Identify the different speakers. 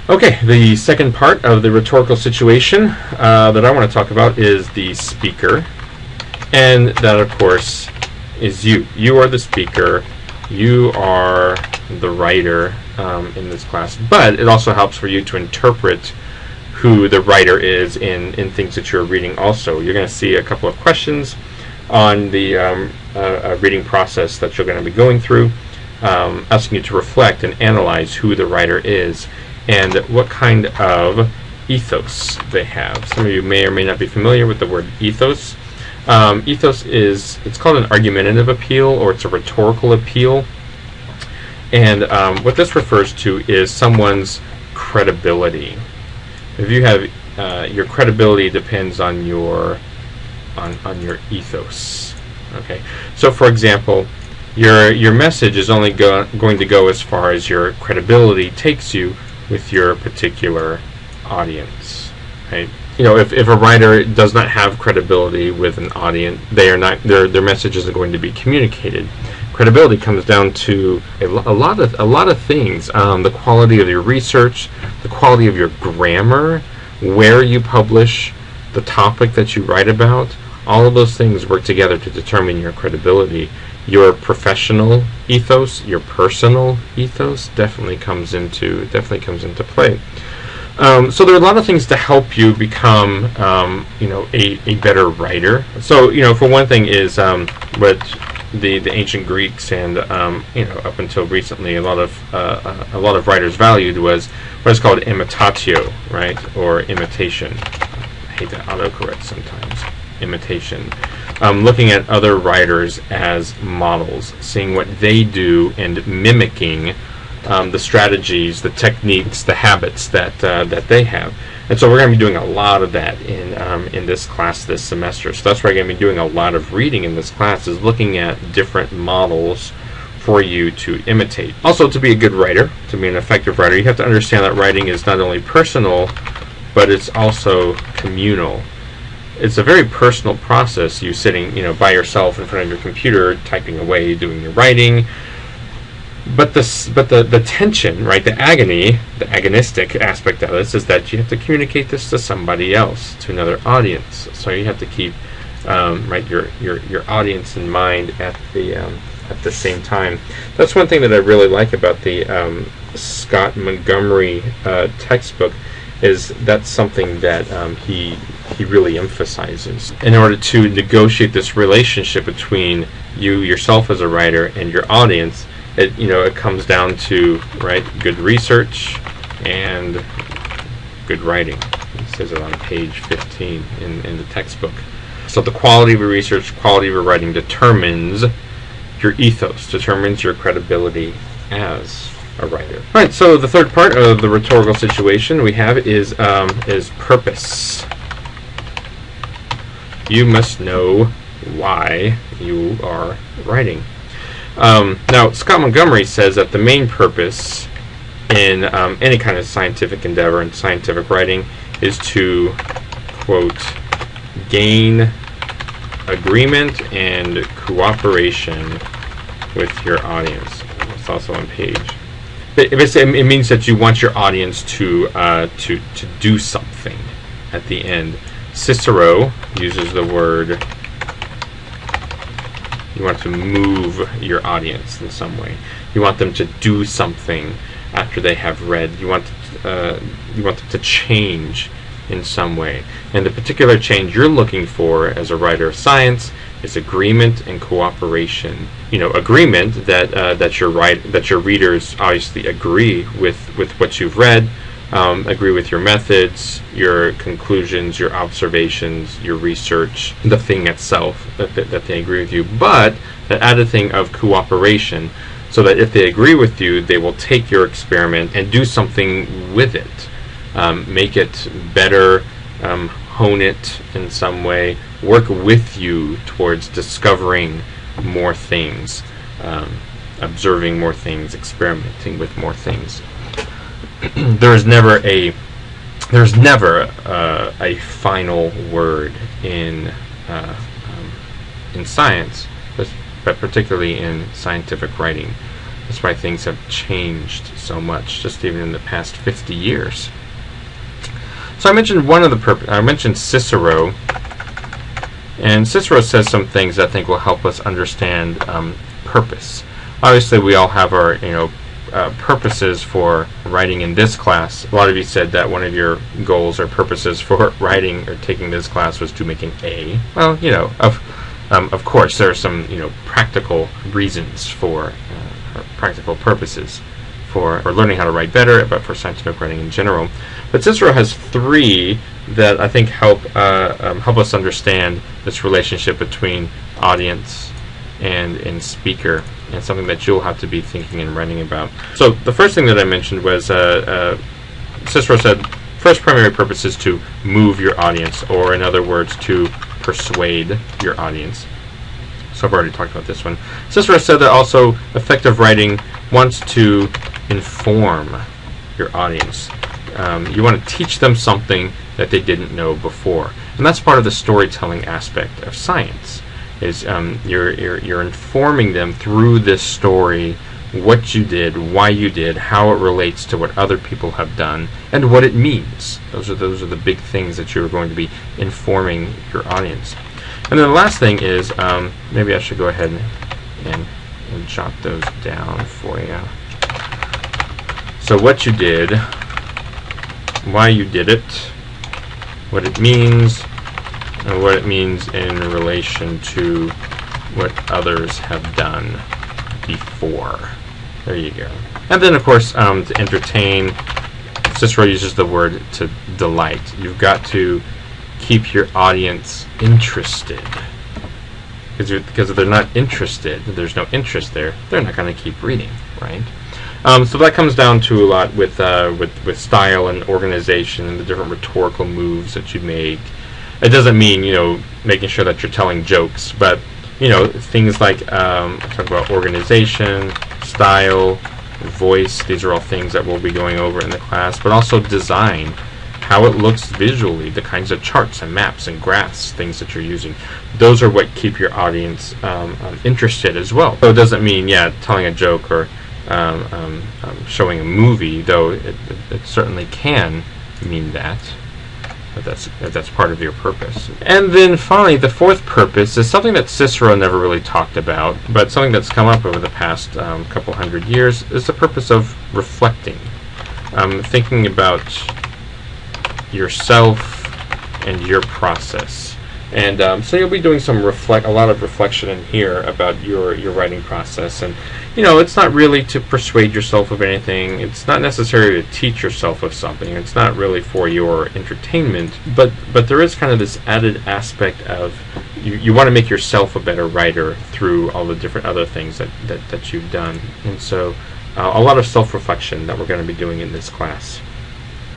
Speaker 1: Okay, the second part of the rhetorical situation that I want to talk about is the speaker. And that, of course, is you. You are the speaker. You are the writer in this class. But it also helps for you to interpret who the writer is in things that you're reading also. You're going to see a couple of questions on the reading process that you're going to be going through, asking you to reflect and analyze who the writer is and what kind of ethos they have. Some of you may or may not be familiar with the word ethos. Ethos it's called an argumentative appeal, or it's a rhetorical appeal. And what this refers to is someone's credibility. If you have your credibility depends on your ethos. Okay, so for example, your message is only going to go as far as your credibility takes you with your particular audience. Right? You know, if a writer does not have credibility with an audience, their message isn't going to be communicated. Credibility comes down to a lot of things: the quality of your research, the quality of your grammar, where you publish, the topic that you write about. All of those things work together to determine your credibility. Your professional ethos, your personal ethos, definitely comes into play. So there are a lot of things to help you become, a better writer. So, for one thing is what the ancient Greeks and up until recently a lot of writers valued was what is called imitatio, right, or imitation. I hate to autocorrect sometimes. Imitation. Looking at other writers as models, seeing what they do and mimicking the strategies, the techniques, the habits that they have. And so we're going to be doing a lot of that in this class this semester. So that's why we're going to be doing a lot of reading in this class, is looking at different models for you to imitate. Also, to be a good writer, to be an effective writer, you have to understand that writing is not only personal, but it's also communal. It's a very personal process, you sitting by yourself in front of your computer, typing away, doing your writing. But the tension, right, the agony, the agonistic aspect of this is that you have to communicate this to somebody else, to another audience. So you have to keep your audience in mind at the same time. That's one thing that I really like about the Scott Montgomery textbook, is that's something that he really emphasizes. In order to negotiate this relationship between you yourself as a writer and your audience, it comes down to good research and good writing. It says it on page 15 in the textbook. So the quality of your research, quality of your writing determines your ethos, determines your credibility as a writer. All right, so the third part of the rhetorical situation we have is purpose. You must know why you are writing. Now, Scott Montgomery says that the main purpose in any kind of scientific endeavor and scientific writing is to, quote, gain agreement and cooperation with your audience. It's also on page. It means that you want your audience to do something at the end. Cicero uses the word, you want to move your audience in some way. You want them to do something after they have read. You want them to change in some way. And the particular change you're looking for as a writer of science is agreement and cooperation. Agreement that your readers obviously agree with what you've read, agree with your methods, your conclusions, your observations, your research, the thing itself, that they agree with you. But the added thing of cooperation, so that if they agree with you, they will take your experiment and do something with it, make it better, hone it in some way, work with you towards discovering more things, observing more things, experimenting with more things. There's never a final word in science, but particularly in scientific writing. That's why things have changed so much, just even in the past 50 years. So I mentioned I mentioned Cicero, and Cicero says some things that I think will help us understand purpose. Obviously, we all have our purposes for writing in this class. A lot of you said that one of your goals or purposes for writing or taking this class was to make an A. Well, of course, there are some practical reasons for practical purposes for learning how to write better, but for scientific writing in general. But Cicero has 3 that I think help us understand this relationship between audience and speaker, and something that you'll have to be thinking and writing about. So the first thing that I mentioned was Cicero said, first primary purpose is to move your audience, or in other words, to persuade your audience. So I've already talked about this one. Cicero said that also effective writing wants to inform your audience. You want to teach them something that they didn't know before, and that's part of the storytelling aspect of science. Is you're informing them through this story what you did, why you did, how it relates to what other people have done, and what it means. Those are the big things that you're going to be informing your audience. And then the last thing is, maybe I should go ahead and jot those down for you. So what you did, why you did it, what it means, and what it means in relation to what others have done before. There you go. And then, of course, to entertain, Cicero uses the word to delight. You've got to keep your audience interested. Because if they're not interested, if there's no interest there, they're not going to keep reading, right? So that comes down to a lot with style and organization and the different rhetorical moves that you make. It doesn't mean making sure that you're telling jokes, but things like talk about organization, style, voice. These are all things that we'll be going over in the class. But also design, how it looks visually, the kinds of charts and maps and graphs, things that you're using. Those are what keep your audience interested as well. So it doesn't mean telling a joke or showing a movie, though it certainly can mean that. But that's part of your purpose. And then finally, the fourth purpose is something that Cicero never really talked about, but something that's come up over the past couple hundred years, is the purpose of reflecting. Thinking about yourself and your process. And so you'll be doing a lot of reflection in here about your writing process. And it's not really to persuade yourself of anything. It's not necessarily to teach yourself of something. It's not really for your entertainment. But there is kind of this added aspect of you want to make yourself a better writer through all the different other things that you've done. And so a lot of self-reflection that we're going to be doing in this class.